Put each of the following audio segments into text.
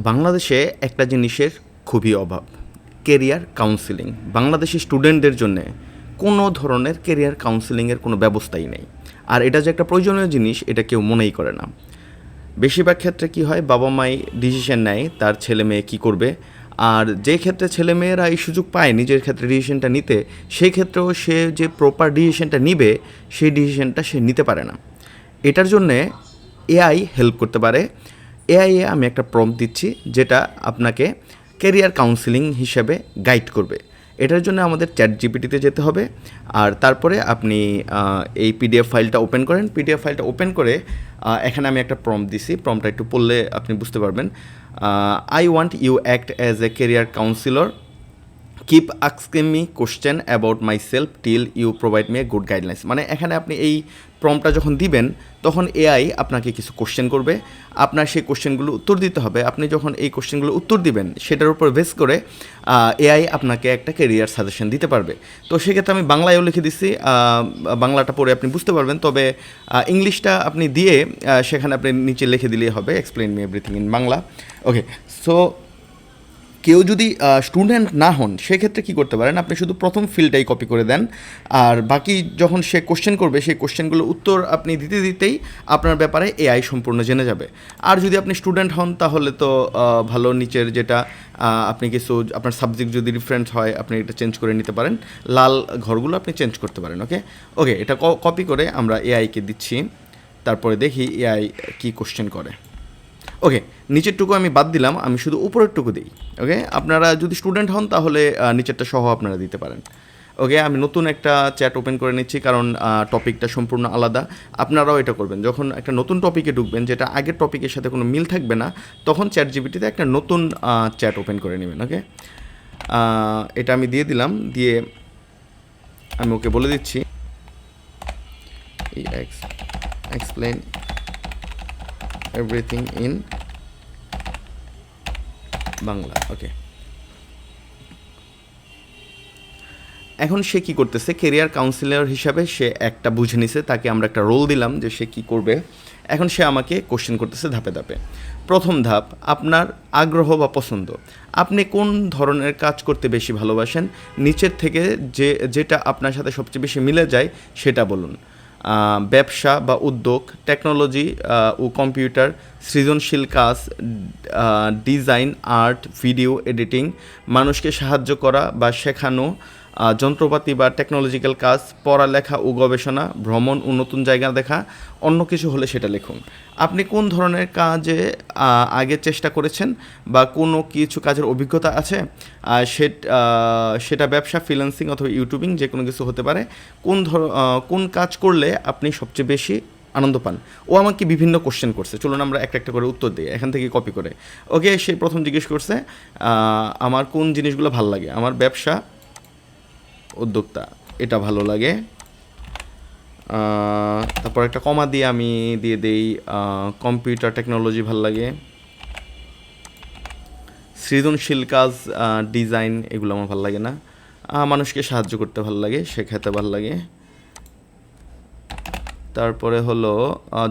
বাংলাদেশে একটা জিনিসের খুবই অভাব, কেরিয়ার কাউন্সিলিং। বাংলাদেশি স্টুডেন্টদের জন্যে কোনো ধরনের কেরিয়ার কাউন্সিলিংয়ের কোনো ব্যবস্থাই নেই। আর এটা যে একটা প্রয়োজনীয় জিনিস এটা কেউ মনেই করে না। বেশিরভাগ ক্ষেত্রে কি হয়, বাবা মাই ডিসিশন নেয় তার ছেলে মেয়ে কী করবে, আর যে ক্ষেত্রে ছেলে মেয়েরা এই সুযোগ পায় নিজের ক্ষেত্রে ডিসিশনটা নিতে, সেই ক্ষেত্রেও সে যে প্রপার ডিসিশনটা নিবে সেই ডিসিশনটা সে নিতে পারে না। এটার জন্যে এআই হেল্প করতে পারে। এআইয়ে আমি একটা প্রম্পট দিচ্ছি যেটা আপনাকে ক্যারিয়ার কাউন্সিলিং হিসেবে গাইড করবে। এটার জন্য আমাদের চ্যাট জিপিটিতে যেতে হবে, আর তারপরে আপনি এই পিডিএফ ফাইলটা ওপেন করেন। পিডিএফ ফাইলটা ওপেন করে এখানে আমি একটা প্রম্পট দিছি, প্রম্পটটা একটু পড়লে আপনি বুঝতে পারবেন। I want you act as a career counsellor, keep asking me question about myself till you provide me a good guidelines. মানে এখানে আপনি এই প্রম্পটটা যখন দিবেন তখন এআই আপনাকে কিছু কোশ্চেন করবে, আপনার সেই কোশ্চেনগুলো উত্তর দিতে হবে। আপনি যখন এই কোশ্চেনগুলো উত্তর দিবেন সেটার উপর বেস করে এআই আপনাকে একটা ক্যারিয়ার সাজেশন দিতে পারবে। তো সেক্ষেত্রে আমি বাংলায়ও লিখে দিচ্ছি, বাংলাটা পড়ে আপনি বুঝতে পারবেন, তবে ইংলিশটা আপনি দিয়ে সেখানে আপনি নিচে লিখে দিলেই হবে, explain me everything in Bangla. Okay, so কেউ যদি স্টুডেন্ট না হন সেক্ষেত্রে কী করতে পারেন, আপনি শুধু প্রথম ফিল্ডটাই কপি করে দেন, আর বাকি যখন সে কোশ্চেন করবে সেই কোশ্চেনগুলোর উত্তর আপনি দিতে দিতেই আপনার ব্যাপারে এআই সম্পূর্ণ জেনে যাবে। আর যদি আপনি স্টুডেন্ট হন তাহলে তো ভালো, নিচের যেটা আপনি কিছু আপনার সাবজেক্ট যদি ডিফারেন্ট হয় আপনি এটা চেঞ্জ করে নিতে পারেন, লাল ঘরগুলো আপনি চেঞ্জ করতে পারেন। ওকে ওকে, এটা কপি করে আমরা এআইকে দিচ্ছি, তারপরে দেখি এআই কী কোশ্চেন করে। ওকে, নিচেরটুকু আমি বাদ দিলাম, আমি শুধু উপরেরটুকু দিই। ওকে, আপনারা যদি স্টুডেন্ট হন তাহলে নিচেরটা সহ আপনারা দিতে পারেন। ওকে, আমি নতুন একটা চ্যাট ওপেন করে নিচ্ছি কারণ টপিকটা সম্পূর্ণ আলাদা। আপনারাও এটা করবেন, যখন একটা নতুন টপিকে ঢুকবেন যেটা আগের টপিকের সাথে কোনো মিল থাকবে না, তখন চ্যাট জিপিটিতে একটা নতুন চ্যাট ওপেন করে নেবেন। ওকে, এটা আমি দিয়ে দিলাম, দিয়ে আমি ওকে বলে দিচ্ছি এক্সপ্লেন এভরিথিং ইন বাংলা। ওকে, এখন সে কী করতেছে, কেরিয়ার কাউন্সিলর হিসাবে সে একটা বুঝে নিছে, তাকে আমরা একটা রোল দিলাম যে সে কী করবে। এখন সে আমাকে কোশ্চেন করতেছে ধাপে ধাপে। প্রথম ধাপ, আপনার আগ্রহ বা পছন্দ, আপনি কোন ধরনের কাজ করতে বেশি ভালোবাসেন, নিচের থেকে যেটা আপনার সাথে সবচেয়ে বেশি মিলে যায় সেটা বলুন। ব্যবসা বা উদ্যোগ, টেকনোলজি ও কম্পিউটার, সৃজনশীল কাজ, ডিজাইন, আর্ট, ভিডিও এডিটিং, মানুষকে সাহায্য করা বা শেখানো, যন্ত্রপাতি বা টেকনোলজিক্যাল কাজ, পড়ালেখা ও গবেষণা, ভ্রমণ ও নতুন জায়গা দেখা, অন্য কিছু হলে সেটা লিখুন। আপনি কোন ধরনের কাজে আগে চেষ্টা করেছেন বা কোনো কিছু কাজের অভিজ্ঞতা আছে, সেটা ব্যবসা, ফ্রিল্যান্সিং অথবা ইউটিউবিং, যে কোনো কিছু হতে পারে। কোন কাজ করলে আপনি সবচেয়ে বেশি আনন্দ পান। ও আমাকে বিভিন্ন কোশ্চেন করছে, চলুন আমরা একটা একটা করে উত্তর দিই এখান থেকে কপি করে। ওকে, সে প্রথম জিজ্ঞেস করছে আমার কোন জিনিসগুলো ভালো লাগে। আমার ব্যবসা, উদ্যোক্তা, এটা ভালো লাগে। তারপর একটা কমা দিয়ে আমি দিয়ে দেই কম্পিউটার টেকনোলজি ভালো লাগে, সৃজনশীল কাজ, ডিজাইন, এগুলো আমার ভালো লাগে না। মানুষকে সাহায্য করতে ভালো লাগে, শেখাতে ভালো লাগে। তারপরে হলো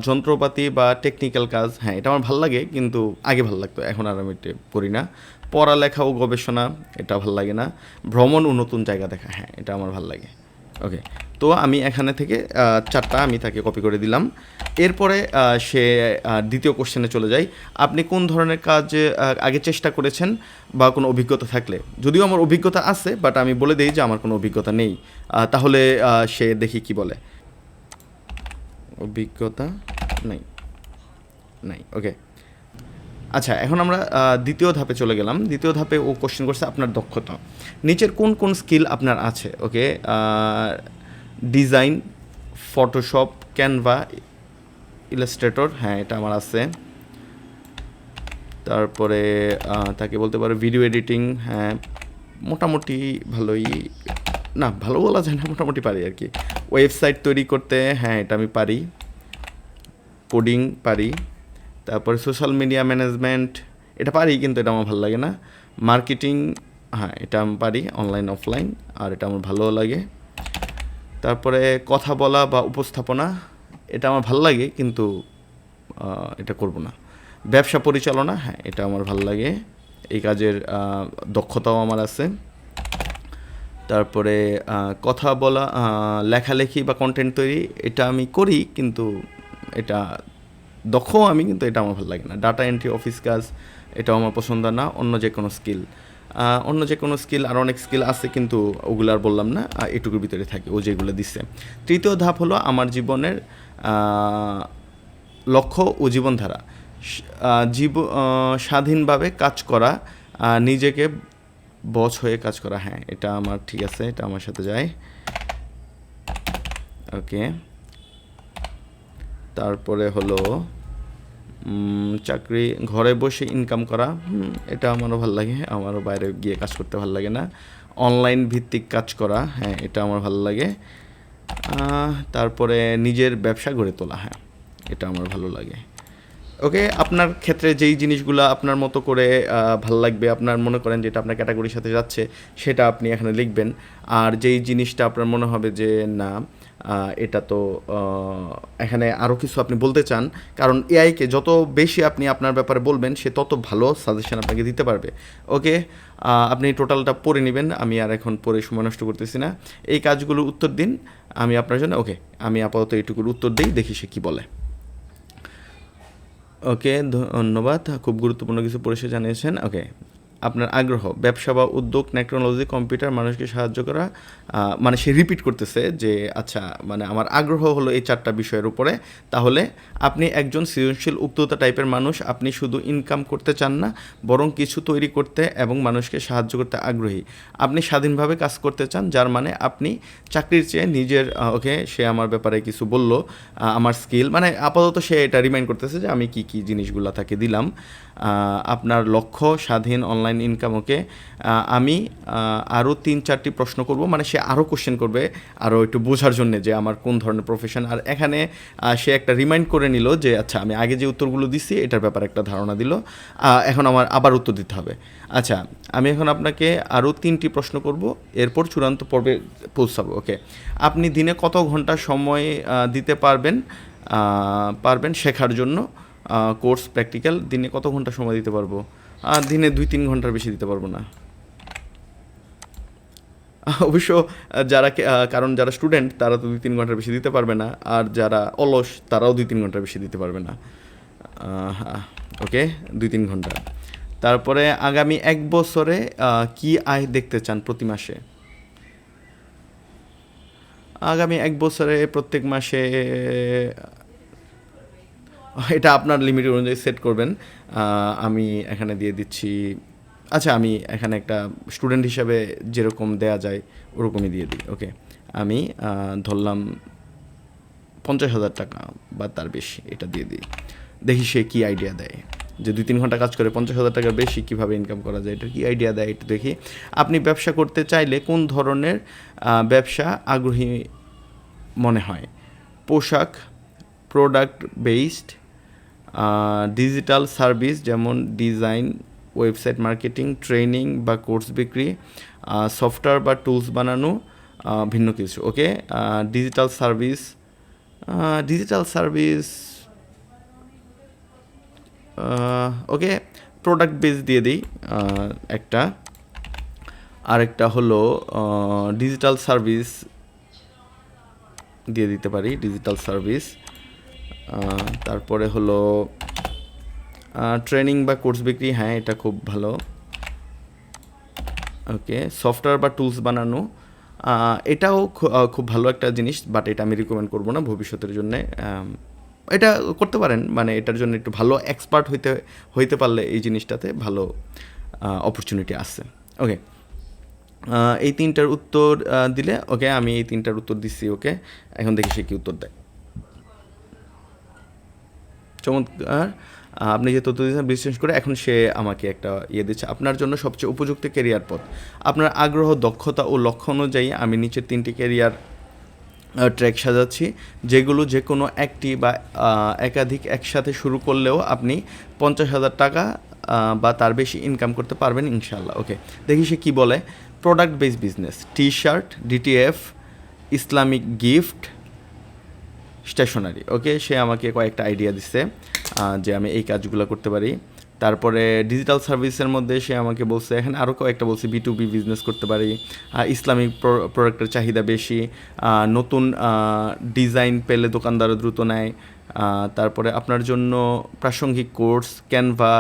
যন্ত্রপাতি বা টেকনিক্যাল কাজ, হ্যাঁ এটা আমার ভালো লাগে, কিন্তু আগে ভালো লাগতো, এখন আর আমি এটা করি না। পড়ালেখা ও গবেষণা, এটা ভালো লাগে না। ভ্রমণ ও নতুন জায়গা দেখা, হ্যাঁ এটা আমার ভালো লাগে। ওকে, তো আমি এখানে থেকে চারটা আমি তাকে কপি করে দিলাম। এরপরে সে দ্বিতীয় কোশ্চেনে চলে যায়, আপনি কোন ধরনের কাজ আগে চেষ্টা করেছেন বা কোনো অভিজ্ঞতা থাকলে। যদিও আমার অভিজ্ঞতা আছে, বাট আমি বলে দিই যে আমার কোনো অভিজ্ঞতা নেই। তাহলে সে দেখি কি বলে, অভিজ্ঞতা নাই, নাই। ওকে, আচ্ছা, এখন আমরা দ্বিতীয় ধাপে চলে গেলাম। দ্বিতীয় ধাপে ও কোশ্চেন করছে আপনার দক্ষতা, নিচের কোন কোন স্কিল আপনার আছে। ওকে, ডিজাইন, ফটোশপ, ক্যানভা, ইলাস্ট্রেটর, হ্যাঁ এটা আমার আছে। তারপরে তাকে বলতে পারো ভিডিও এডিটিং, হ্যাঁ মোটামুটি ভালোই, না ভালো বলা যায় না, মোটামুটি পারি আর কি। ওয়েবসাইট তৈরি করতে, হ্যাঁ এটা আমি পারি। কোডিং পারি। তারপরে সোশ্যাল মিডিয়া ম্যানেজমেন্ট, এটা পারি কিন্তু এটা আমার ভালো লাগে না। মার্কেটিং, হ্যাঁ এটা আমি পারি, অনলাইন অফলাইন, আর এটা আমার ভালো লাগে। তারপরে কথা বলা বা উপস্থাপনা, এটা আমার ভালো লাগে কিন্তু এটা করব না। ব্যবসা পরিচালনা, হ্যাঁ এটা আমার ভালো লাগে, এই কাজের দক্ষতাও আমার আছে। তারপরে কথা বলা, লেখালেখি বা কন্টেন্ট তৈরি, এটা আমি করি কিন্তু এটা দক্ষ আমি, কিন্তু এটা আমার ভালো লাগে না। ডাটা এন্ট্রি, অফিস কাজ, এটাও আমার পছন্দ না। অন্য যে কোনো স্কিল আর অনেক স্কিল আছে, কিন্তু ওগুলো আর বললাম না, এটুকুর ভিতরে থাকে ও যেগুলো দিচ্ছে। তৃতীয় ধাপ হলো আমার জীবনের লক্ষ্য ও জীবনধারা। স্বাধীনভাবে কাজ করা, নিজেকে বস হয়ে কাজ করা, হ্যাঁ এটা আমার ঠিক আছে, এটা আমার সাথে যায়। ওকে, তারপরে হলো চাকরি, ঘরে বসে ইনকাম করা, এটা আমারও ভালো লাগে, আমারও বাইরে গিয়ে কাজ করতে ভালো লাগে না। অনলাইন ভিত্তিক কাজ করা, হ্যাঁ এটা আমার ভালো লাগে। তারপরে নিজের ব্যবসা গড়ে তোলা, হ্যাঁ এটা আমার ভালো লাগে। ওকে, আপনার ক্ষেত্রে যেই জিনিসগুলো আপনার মতো করে ভালো লাগবে, আপনার মনে করেন যেটা আপনার ক্যাটাগরির সাথে যাচ্ছে, সেটা আপনি এখানে লিখবেন। আর যেই জিনিসটা আপনার মনে হবে যে না এটা তো এখানে আরও কিছু আপনি বলতে চান, কারণ এআইকে যত বেশি আপনি আপনার ব্যাপারে বলবেন, সে তত ভালো সাজেশন আপনাকে দিতে পারবে। ওকে, আপনি টোটালটা পড়ে নেবেন, আমি আর এখন পড়ে সময় নষ্ট করতেছি না। এই কাজগুলোর উত্তর দিন আমি আপনার জন্য। ওকে, আমি আপাতত এইটুকুর উত্তর দিই, দেখি সে কী বলে। ওকে, ধন্যবাদ, খুব গুরুত্বপূর্ণ কিছু পরিষেবা জানিয়েছেন। ওকে, আপনার আগ্রহ, ব্যবসা বা উদ্যোগ, টেকনোলজি, কম্পিউটার, মানুষকে সাহায্য করা, মানে সে রিপিট করতেছে যে আচ্ছা মানে আমার আগ্রহ হলো এই 4টা বিষয়ের উপরে। তাহলে আপনি একজন সৃজনশীল উদ্যোক্তা টাইপের মানুষ, আপনি শুধু ইনকাম করতে চান না, বরং কিছু তৈরি করতে এবং মানুষকে সাহায্য করতে আগ্রহী। আপনি স্বাধীনভাবে কাজ করতে চান, যার মানে আপনি চাকরির চেয়ে নিজের ওকে, সে আমার ব্যাপারে কিছু বলল, আমার স্কিল, মানে আপাতত সে এটা রিমাইন্ড করতেছে যে আমি কী জিনিসগুলো তাকে দিলাম। আপনার লক্ষ্য, স্বাধীন অনলাইন ইনকাম। ওকে, আমি আরও 3-4টি প্রশ্ন করব, মানে সে আরও কোশ্চেন করবে আরও একটু বোঝার জন্য যে আমার কোন ধরনের প্রফেশন। আর এখানে সে একটা রিমাইন্ড করে নিল যে আচ্ছা আমি আগে যে উত্তরগুলো দিচ্ছি এটার ব্যাপারে একটা ধারণা দিল, এখন আমার আবার উত্তর দিতে হবে। আচ্ছা, আমি এখন আপনাকে আরও 3টি প্রশ্ন করব, এরপর চূড়ান্ত পর্বে পৌঁছাবো। ওকে, আপনি দিনে কত ঘন্টা সময় দিতে পারবেন শেখার জন্য? কোর্স, প্র্যাকটিক্যাল, দিনে কত ঘন্টা সময় দিতে পারবো? দিনে 2-3 ঘন্টার বেশি দিতে পারবো না। অবশ্য কারণ যারা স্টুডেন্ট তারা তো 2-3 ঘন্টার বেশি দিতে পারবে না, আর যারা অলস তারাও 2-3 ঘন্টার বেশি দিতে পারবে না। ওকে, 2-3 ঘন্টা। তারপরে আগামী 1 বছরে কি আয় দেখতে চান প্রতি মাসে? আগামী 1 বছরে প্রত্যেক মাসে, এটা আপনার লিমিট অনুযায়ী সেট করবেন। আমি এখানে দিয়ে দিচ্ছি, আচ্ছা আমি এখানে একটা স্টুডেন্ট হিসাবে যেরকম দেয়া যায় ওরকমই দিয়ে দিই। ওকে, আমি ধরলাম 50,000 টাকা বা তার বেশি, এটা দিয়ে দিই। দেখি সে কী আইডিয়া দেয়, যে 2-3 ঘন্টা কাজ করে 50,000 টাকার বেশি কীভাবে ইনকাম করা যায়, এটা কী আইডিয়া দেয় একটু দেখি। আপনি ব্যবসা করতে চাইলে কোন ধরনের ব্যবসা আগ্রহী মনে হয়? পোশাক, প্রোডাক্ট বেসড, ডিজিটাল সার্ভিস যেমন ডিজাইন, ওয়েবসাইট মার্কেটিং, ট্রেনিং বা কোর্স বিক্রি, সফটওয়্যার বা টুলস বানানো, ভিন্ন কিছু। ওকে, ডিজিটাল সার্ভিস, ওকে, প্রোডাক্ট বেস দিয়ে দিই একটা। আরেকটা হলো ডিজিটাল সার্ভিস দিয়ে দিতে পারি, ডিজিটাল সার্ভিস। তারপরে হলো ট্রেনিং বা কোর্স বিক্রি, হ্যাঁ এটা খুব ভালো। ওকে, সফটওয়্যার বা টুলস বানানো, এটাও খুব ভালো একটা জিনিস, বাট এটা আমি রিকমেন্ড করবো না ভবিষ্যতের জন্যে। এটা করতে পারেন, মানে এটার জন্য একটু ভালো এক্সপার্ট হইতে পারলে এই জিনিসটাতে ভালো অপরচুনিটি আছে। ওকে, এই 3টার উত্তর দিলে, ওকে আমি এই 3টার উত্তর দিচ্ছি। ওকে, এখন দেখি সে কী উত্তর দেয়। চমৎকার, আপনি যে তথ্য দিয়েছেন বিশ্লেষণ করে এখন সে আমাকে একটা দিচ্ছে, আপনার জন্য সবচেয়ে উপযুক্ত কেরিয়ার পথ। আপনার আগ্রহ, দক্ষতা ও লক্ষ্য অনুযায়ী আমি নিচের 3টি কেরিয়ার ট্র্যাক সাজাচ্ছি, যেগুলো যে কোনো একটি বা একাধিক একসাথে শুরু করলেও আপনি 50,000 টাকা বা তার বেশি ইনকাম করতে পারবেন ইনশাল্লাহ। ওকে, দেখি সে কী বলে। Product base business, T shirt, DTF, Islamic gift, stationery. Okay, সে আমাকে কয়েকটা আইডিয়া দিচ্ছে যে আমি এই কাজগুলো করতে পারি। তারপরে ডিজিটাল সার্ভিসের মধ্যে সে আমাকে বলছে, এখানে আরও কয়েকটা বলছে, B2B বিজনেস করতে পারি, ইসলামিক প্রোডাক্টের চাহিদা বেশি, নতুন ডিজাইন পেলে দোকানদারও দ্রুত নেয়, তারপরে আপনার জন্য প্রাসঙ্গিক course, Canva,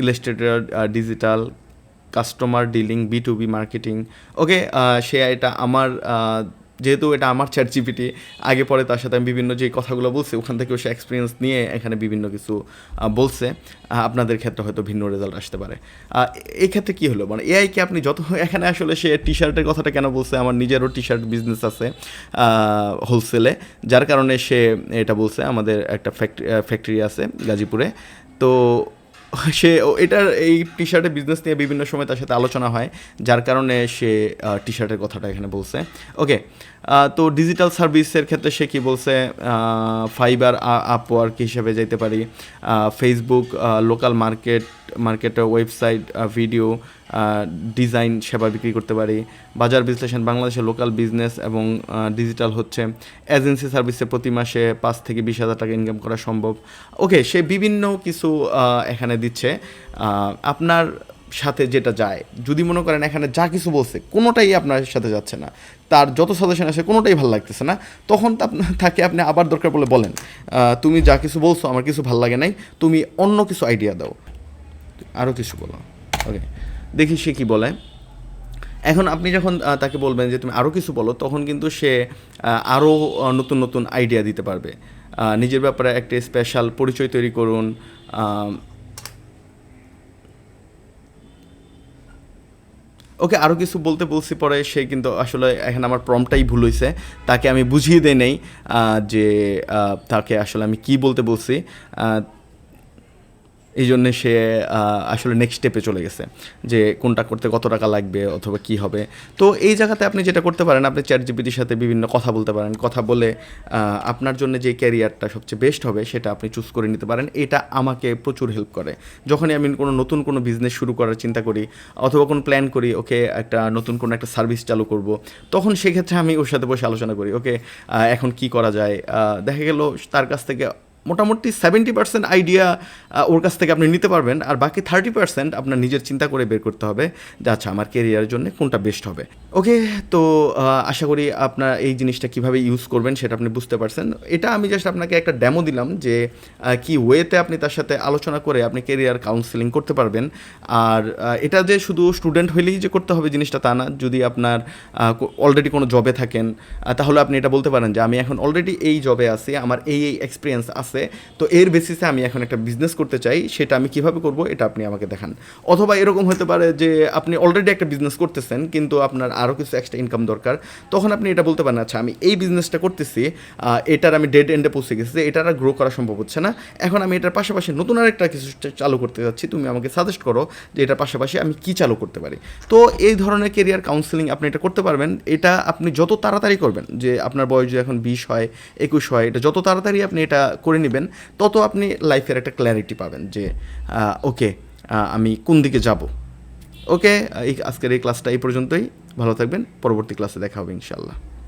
Illustrator, digital, customer dealing, B2B marketing. Okay, সে এটা আমার যেহেতু এটা আমার ChatGPT, আগে পরে তার সাথে আমি বিভিন্ন যে কথাগুলো বলছি ওখান থেকেও সে এক্সপিরিয়েন্স নিয়ে এখানে বিভিন্ন কিছু বলছে। আপনাদের ক্ষেত্রে হয়তো ভিন্ন রেজাল্ট আসতে পারে। এই ক্ষেত্রে কী হলো, মানে এআইকে আপনি যত, এখানে আসলে সে টি শার্টের কথাটা কেন বলছে, আমার নিজেরও টি শার্ট বিজনেস আছে হোলসেলে, যার কারণে সে এটা বলছে। আমাদের একটা ফ্যাক্টরি আছে গাজীপুরে, তো সে এটার এই টি শার্টের বিজনেস নিয়ে বিভিন্ন সময় তার সাথে আলোচনা হয়, যার কারণে সে টি শার্টের কথাটা এখানে বলছে। ওকে, তো ডিজিটাল সার্ভিসের ক্ষেত্রে সে কী বলছে, ফাইবার, আপওয়ার্ক হিসেবে যেতে পারি, ফেসবুক, লোকাল মার্কেটের ওয়েবসাইট, ভিডিও ডিজাইন সেবা বিক্রি করতে পারি, বাজার বিশ্লেষণ, বাংলাদেশের লোকাল বিজনেস এবং ডিজিটাল হচ্ছে, এজেন্সি সার্ভিসে প্রতি মাসে 5 থেকে 20,000 টাকা ইনকাম করা সম্ভব। ওকে, সে বিভিন্ন কিছু এখানে দিচ্ছে আপনার সাথে যেটা যায়। যদি মনে করেন এখানে যা কিছু বলছে কোনোটাই আপনার সাথে যাচ্ছে না, তার যত সাজেশন আসে কোনোটাই ভালো লাগতেছে না, তখন তাকে আপনি আবার দরকার পড়লে বলেন, তুমি যা কিছু বলছো আমার কিছু ভালো লাগে নাই, তুমি অন্য কিছু আইডিয়া দাও, আরও কিছু বলো। ওকে, দেখি সে কী বলে। এখন আপনি যখন তাকে বলবেন যে তুমি আরও কিছু বলো, তখন কিন্তু সে আরও নতুন নতুন আইডিয়া দিতে পারবে। নিজের ব্যাপারে একটা স্পেশাল পরিচয় তৈরি করুন। ওকে, আরও কিছু বলতে বলছি, পরে সে কিন্তু আসলে এখানে আমার প্রম্পটটাই ভুল হয়েছে, তাকে আমি বুঝিয়ে দেই নেই যে তাকে আসলে আমি কি বলতে বলছি, এই জন্যে সে আসলে নেক্সট স্টেপে চলে গেছে যে কোনটা করতে কত টাকা লাগবে অথবা কি হবে। তো এই জায়গাতে আপনি যেটা করতে পারেন, আপনি ChatGPTর সাথে বিভিন্ন কথা বলতে পারেন, কথা বলে আপনার জন্য যে ক্যারিয়ারটা সবচেয়ে বেস্ট হবে সেটা আপনি চুজ করে নিতে পারেন। এটা আমাকে প্রচুর হেল্প করে যখনই আমি নতুন কোনো বিজনেস শুরু করার চিন্তা করি অথবা কোনো প্ল্যান করি, ওকে একটা নতুন কোনো একটা সার্ভিস চালু করব, তখন সেক্ষেত্রে আমি ওর সাথে বসে আলোচনা করি, ওকে এখন কি করা যায়। দেখা গেল তার কাছ থেকে মোটামুটি 70% আইডিয়া ওর কাছ থেকে আপনি নিতে পারবেন, আর বাকি 30% আপনার নিজের চিন্তা করে বের করতে হবে যে আচ্ছা আমার কেরিয়ারের জন্য কোনটা বেস্ট হবে। ওকে, তো আশা করি আপনার এই জিনিসটা কীভাবে ইউজ করবেন সেটা আপনি বুঝতে পারছেন। এটা আমি জাস্ট আপনাকে একটা ডেমো দিলাম যে কি ওয়েতে আপনি তার সাথে আলোচনা করে আপনি কেরিয়ার কাউন্সেলিং করতে পারবেন। আর এটা যে শুধু স্টুডেন্ট হইলেই যে করতে হবে জিনিসটা তা না। যদি আপনার অলরেডি কোনো জবে থাকেন তাহলে আপনি এটা বলতে পারেন যে আমি এখন অলরেডি এই জবে আছি, আমার এই এক্সপিরিয়েন্স আছে, তো এর বেসিসে আমি এখন একটা বিজনেস করতে চাই, সেটা আমি কিভাবে করব এটা আপনি আমাকে দেখান। অথবা এরকম হতে পারে যে আপনি অলরেডি একটা বিজনেস করতেছেন কিন্তু আপনার আরও কিছু এক্সট্রা ইনকাম দরকার, তখন আপনি এটা বলতে পারেন আচ্ছা আমি এই বিজনেসটা করতেছি, এটার আমি ডেড এন্ডে পৌঁছে গেছি, এটার আর গ্রো করা সম্ভব হচ্ছে না, এখন আমি এটার পাশাপাশি নতুন আরেকটা কিছু চালু করতে যাচ্ছি, তুমি আমাকে সাজেস্ট করো যে এটার পাশাপাশি আমি কী চালু করতে পারি। তো এই ধরনের কেরিয়ার কাউন্সেলিং আপনি এটা করতে পারবেন। এটা আপনি যত তাড়াতাড়ি করবেন, যে আপনার বয়স যদি এখন 20 হয় 21 হয়, এটা যত তাড়াতাড়ি আপনি এটা করে নেবেন তত আপনি লাইফের একটা ক্ল্যারিটি পাবেন যে ওকে আমি কোন দিকে যাব। ওকে, আজকের এই ক্লাসটা এই পর্যন্তই। ভালো থাকবেন, পরবর্তী ক্লাসে দেখা হবে ইনশাআল্লাহ।